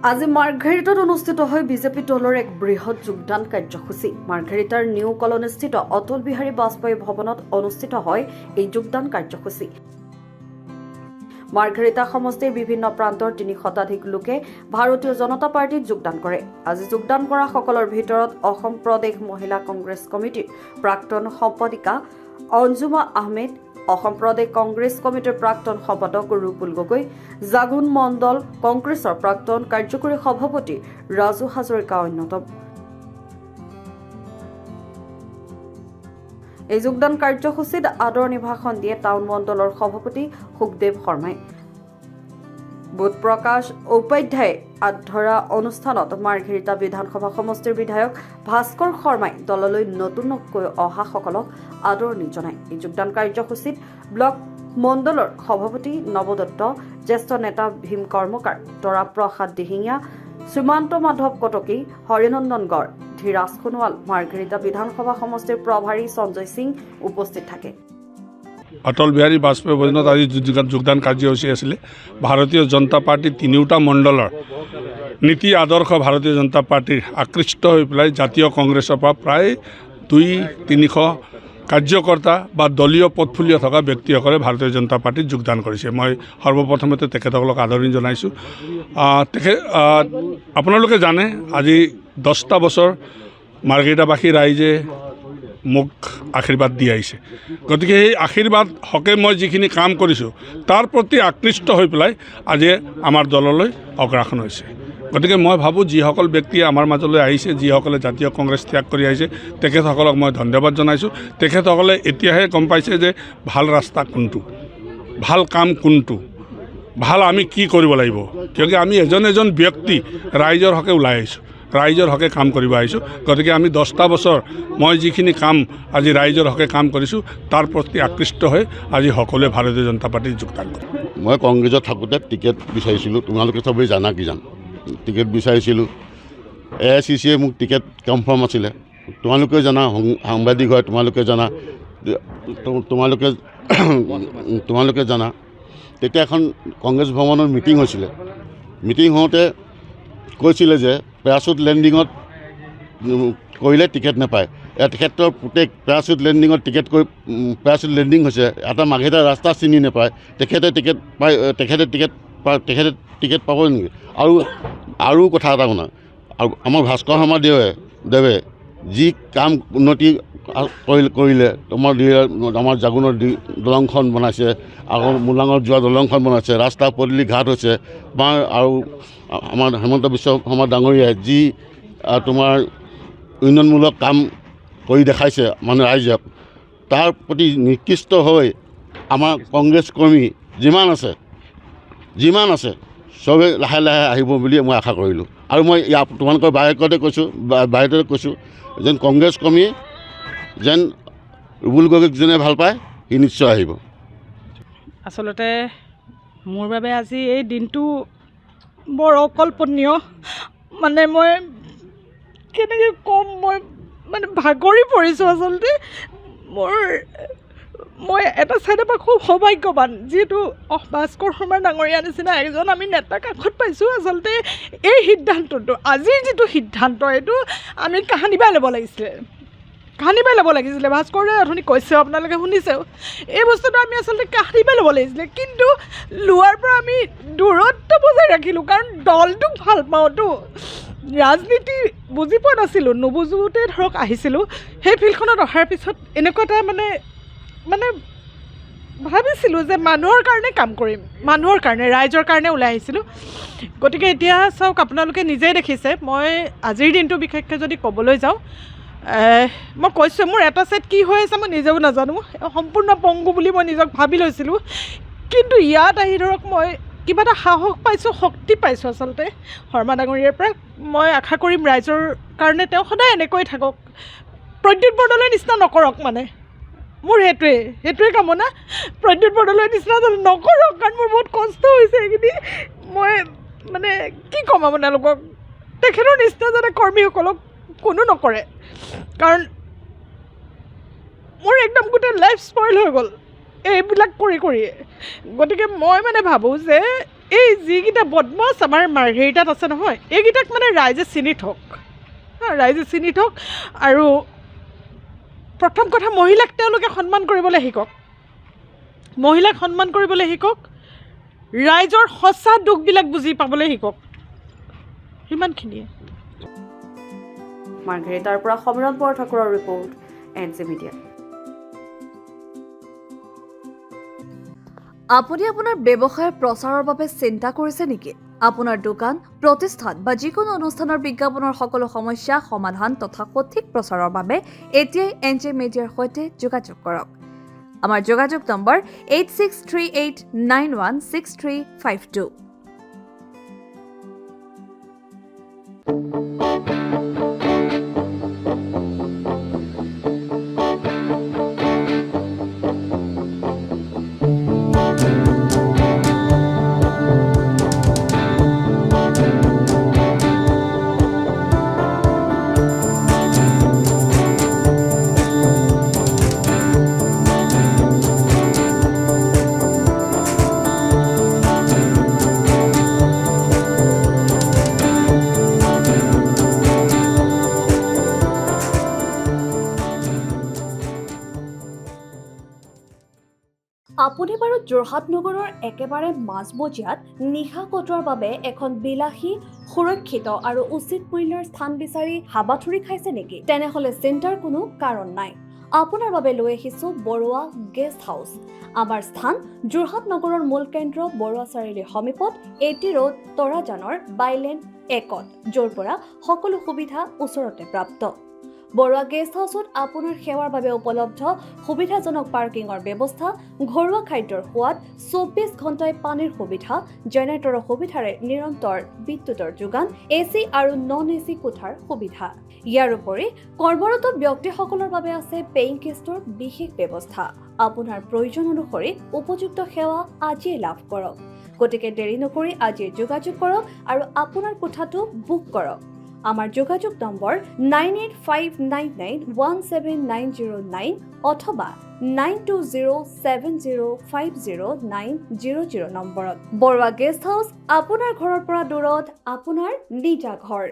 আজি মাৰ্ঘেৰিটাত অনুষ্ঠিত হয় বিজেপি দলৰ এক বৃহৎ যোগদান কাৰ্যসূচী। মাৰ্ঘেৰিটাৰ নিউ কলনীস্থিত অটল বিহাৰী বাজপেয়ী ভৱনত অনুষ্ঠিত হয় এই যোগদান কাৰ্যসূচী। মাৰ্ঘেৰিটা সমষ্টিৰ বিভিন্ন প্ৰান্তৰ ৩০০ শতাধিক লোকে ভাৰতীয় জনতা পাৰ্টিত যোগদান কৰে। আজি যোগদান কৰা সকলৰ ভিতৰত অসম প্ৰদেশ মহিলা কংগ্ৰেছ কমিটিৰ প্ৰাক্তন সম্পাদিকা অঞ্জুমা আহমেদ, অসম প্ৰদেশ কংগ্ৰেছ কমিটিৰ প্ৰাক্তন সম্পাদক ৰূপুল গগৈ, জাগুন মণ্ডল কংগ্ৰেছৰ প্ৰাক্তন কাৰ্যকৰী সভাপতি ৰাজু হাজৰিকা অন্যতম। এই যোগদান কাৰ্যসূচীত আদৰণি ভাষণ দিয়ে টাউন মণ্ডলৰ সভাপতি সুখদেৱ শৰ্মাই। বুধ প্ৰকাশ উপাধ্যায়ে ধৰা অনুষ্ঠানত মাৰ্ঘেৰিটা বিধানসভা সমষ্টিৰ বিধায়ক ভাস্কৰ শৰ্মাই দললৈ নতুনকৈ অহাসকলক আদৰণি জনায়। এই যোগদান কাৰ্যসূচীত ব্লক মণ্ডলৰ সভাপতি নৱদত্ত, জ্যেষ্ঠ নেতা ভীম কৰ্মকাৰ, তৰা প্ৰসাদ দিহিঙীয়া, শ্ৰীমন্ত মাধৱ কটকী, হৰিনন্দন গড়, ধীৰাজ সোণোৱাল, মাৰ্ঘেৰিটা বিধানসভা সমষ্টিৰ প্ৰভাৰী সঞ্জয় সিং উপস্থিত থাকে। অটল বিহাৰী বাজপেয়ী ভৱনত আজি যোগদান কাৰ্যসূচী আছিলে। ভাৰতীয় জনতা পাৰ্টীৰ তিনিওটা মণ্ডলৰ নীতি আদৰ্শ ভাৰতীয় জনতা পাৰ্টীৰ আকৃষ্ট হৈ পেলাই জাতীয় কংগ্ৰেছৰ পৰা প্ৰায় 200-300 কাৰ্যকৰ্তা বা দলীয় পৰ্টফলিঅ' থকা ব্যক্তিসকলে ভাৰতীয় জনতা পাৰ্টীত যোগদান কৰিছে। মই সৰ্বপ্ৰথমতে তেখেতসকলক আদৰণি জনাইছোঁ। আপোনালোকে জানে আজি 10টা বছৰ মাৰ্ঘেৰিটাবাসী ৰাইজে মোক আশীৰ্বাদ দি আহিছে। গতিকে সেই আশীৰ্বাদ হকে মই যিখিনি কাম কৰিছোঁ তাৰ প্ৰতি আকৃষ্ট হৈ পেলাই আজি আমাৰ দললৈ অগ্ৰাসন হৈছে। গতিকে মই ভাবোঁ যিসকল ব্যক্তিয়ে আমাৰ মাজলৈ আহিছে, যিসকলে জাতীয় কংগ্ৰেছ ত্যাগ কৰি আহিছে, তেখেতসকলক মই ধন্যবাদ জনাইছোঁ। তেখেতসকলে এতিয়াহে গম পাইছে যে ভাল ৰাস্তা কোনটো, ভাল কাম কোনটো, ভাল আমি কি কৰিব লাগিব। কিয়কি আমি এজন ব্যক্তি ৰাইজৰ হকে ওলাই আহিছোঁ, ৰাইজৰ হকে কাম কৰিব আহিছোঁ। গতিকে আমি 10টা বছৰ মই যিখিনি কাম আজি ৰাইজৰ হকে কাম কৰিছোঁ তাৰ প্ৰতি আকৃষ্ট হৈ আজি সকলোৱে ভাৰতীয় জনতা পাৰ্টীত যোগদান কৰে। মই কংগ্ৰেছত থাকোঁতে টিকেট বিচাৰিছিলোঁ, তোমালোকে চবেই জানা কি জান, টিকেট বিচাৰিছিলোঁ। AICCয়ে মোক টিকেট কনফাৰ্ম আছিলে, তোমালোকে জানা, সাংবাদিক হয় তোমালোকে জানা, তোমালোকে জানা। তেতিয়া এখন কংগ্ৰেছ ভৱনৰ মিটিং হৈছিলে। মিটিং হওঁতে কৈছিলে যে পেৰাচুট লেণ্ডিঙত কৰিলে টিকেট নাপায়। তেখেতৰ পুতেক পেৰাচুট লেণ্ডিঙত পেৰাচুট লেণ্ডিং হৈছে, এটা মাৰ্ঘেৰিটা ৰাস্তা চিনি নাপায়, তেখেতে টিকেট পাব নেকি? আৰু কথা এটা শুনা, আমাৰ ভাস্কৰ শৰ্মা দেৱে যি কাম উন্নতি কৰিলে, আমাৰ জাগুনৰ দলংখন বনাইছে, আকৌ মোলাঙত যোৱা দলংখন বনাইছে, ৰাস্তা পদূলি ঘাট হৈছে, আৰু আমাৰ হেমন্ত বিশ্ব শৰ্মা ডাঙৰীয়াই যি তোমাৰ উন্নয়নমূলক কাম কৰি দেখাইছে মানে ৰাইজক, তাৰ প্ৰতি নিকৃষ্ট হৈ আমাৰ কংগ্ৰেছ কৰ্মী যিমান আছে চবেই লাহে লাহে আহিব বুলি মই আশা কৰিলোঁ। আৰু মই তোমালোকৰ বাহিৰতে কৈছোঁ যেন কংগ্ৰেছ কৰ্মী যেন ৰূপুল গগৈক যোনে ভাল পায় সি নিশ্চয় আহিব। আচলতে মোৰ বাবে আজি এই দিনটো বৰ অকল্পনীয়। মানে মই কেনেকৈ ক'ম, মই মানে ভাগৰি পৰিছোঁ। আচলতে মই এটা চাইডৰ পৰা খুব সৌভাগ্যৱান, যিহেতু ভাস্কৰ শৰ্মা ডাঙৰীয়া নিচিনা এজন আমি নেতা কাষত পাইছোঁ। আচলতে এই সিদ্ধান্তটো, আজিৰ যিটো সিদ্ধান্ত, এইটো আমি কাহানি পাই ল'ব লাগিছিলে। ভাস্কৰে অথনি কৈছে, আপোনালোকে শুনিছেও, এই বস্তুটো আমি আচলতে কাহানি পাই ল'ব লাগিছিলে। কিন্তু লোৱাৰ পৰা আমি দূৰত্ব বজাই ৰাখিলোঁ, কাৰণ দলটোক ভাল পাওঁতো। ৰাজনীতি বুজি পোৱা নাছিলোঁ, নুবুজোতে ধৰক আহিছিলোঁ। সেই ফিল্ডখনত অহাৰ পিছত এনেকুৱা এটা মানে ভাবিছিলোঁ যে মানুহৰ কাৰণে কাম কৰিম, মানুহৰ কাৰণে, ৰাইজৰ কাৰণে ওলাই আহিছিলোঁ। গতিকে এতিয়া চাওক, আপোনালোকে নিজেই দেখিছে, মই আজিৰ দিনটো বিশেষকৈ যদি ক'বলৈ যাওঁ, মই কৈছোঁ মোৰ এটা ছাইড কি হৈ আছে মই নিজেও নাজানো, সম্পূৰ্ণ পংগু বুলি মই নিজক ভাবি লৈছিলোঁ। কিন্তু ইয়াত আহি ধৰক মই কিবা এটা সাহস পাইছোঁ, শক্তি পাইছোঁ আচলতে শৰ্মা ডাঙৰীয়াৰ পৰা। মই আশা কৰিম ৰাইজৰ কাৰণে তেওঁ সদায় এনেকৈ থাকক, প্ৰদ্যুৎ বৰদলৈৰ নিচিনা নকৰক। মানে মোৰ সেইটোৱে কামনা, প্ৰদ্যুৎ বৰদলৈৰ নিচিনা নকৰক, কাৰণ মোৰ বহুত কষ্ট হৈছে এইখিনি। মই মানে কি ক'ম আপোনালোকক, তেখেতৰ নিচিনা যাতে কৰ্মীসকলক কোনো নকৰে, কাৰণ মোৰ একদম গোটেই লাইফ স্পইল হৈ গ'ল এইবিলাক কৰি। গতিকে মই মানে ভাবোঁ যে এই যিকেইটা বদমাছ আমাৰ মাৰ্ঘেৰিটাত আছে নহয়, এইকেইটাক মানে ৰাইজে চিনি থওক, ৰাইজে চিনি থওক। আৰু প্ৰথম কথা, মহিলাক তেওঁলোকে সন্মান কৰিবলৈ শিকক, মহিলাক সন্মান কৰিবলৈ শিকক, ৰাইজৰ সঁচা দুখবিলাক বুজি পাবলৈ শিকক, সিমানখিনিয়ে। মাৰ্ঘেৰিটাৰ পৰা সমৰণ বৰঠাকুৰৰ ৰিপৰ্ট, NJ মিডিয়া। আপুনি আপোনাৰ ব্যৱসায়ৰ প্ৰচাৰৰ বাবে চিন্তা কৰিছে নেকি? আপোনাৰ দোকান, প্ৰতিষ্ঠান বা যিকোনো অনুষ্ঠানৰ বিজ্ঞাপনৰ সকলো সমস্যা সমাধান তথা সঠিক প্ৰচাৰৰ বাবে এতিয়াই NJ মিডিয়াৰ সৈতে যোগাযোগ কৰক। আমাৰ যোগাযোগ নম্বৰ 8638916352। আপুনি বাৰু যোৰহাট নগৰৰ একেবাৰে মাজমজিয়াত নিশা কটোৱাৰ বাবে এখন বিলাসী, সুৰক্ষিত আৰু উচিত মূল্যৰ স্থান বিচাৰি হাবাথুৰি খাইছে নেকি? তেনেহ'লে চিন্তাৰ কোনো কাৰণ নাই। আপোনাৰ বাবে লৈ আহিছো বৰুৱা গেষ্ট হাউচ। আমাৰ স্থান যোৰহাট নগৰৰ মূল কেন্দ্ৰ বৰুৱা চাৰিআলিৰ সমীপত 80 ৰোড তৰাজানৰ বাইলেন 1ত, য'ৰ পৰা সকলো সুবিধা ওচৰতে প্ৰাপ্ত। বৰুৱা গেষ্ট হাউচত আপোনাৰ সেৱাৰ বাবে উপলব্ধ সুবিধাজনক পাৰ্কিঙৰ ব্যৱস্থা, ঘৰুৱা খাদ্যৰ সোৱাদ, 24 ঘণ্টাই পানীৰ সুবিধা, জেনেৰেটৰৰ সুবিধাৰে নিৰন্তৰ বিদ্যুতৰ যোগান, AC আৰু নন-AC কোঠাৰ সুবিধা। ইয়াৰ উপৰি কৰ্মৰত ব্যক্তিসকলৰ বাবে আছে পেইং গেষ্টৰ বিশেষ ব্যৱস্থা। আপোনাৰ প্ৰয়োজন অনুসৰি উপযুক্ত সেৱা আজিয়ে লাভ কৰক। গতিকে দেৰি নকৰি আজিয়ে যোগাযোগ কৰক আৰু আপোনাৰ কোঠাটো বুক কৰক। আমাৰ যোগাযোগ নম্বৰ 9859917909 অথবা 9207050900 নম্বৰত। বৰুৱা গেষ্ট হাউচ, আপোনাৰ ঘৰৰ পৰা দূৰত আপোনাৰ নিজা ঘৰ।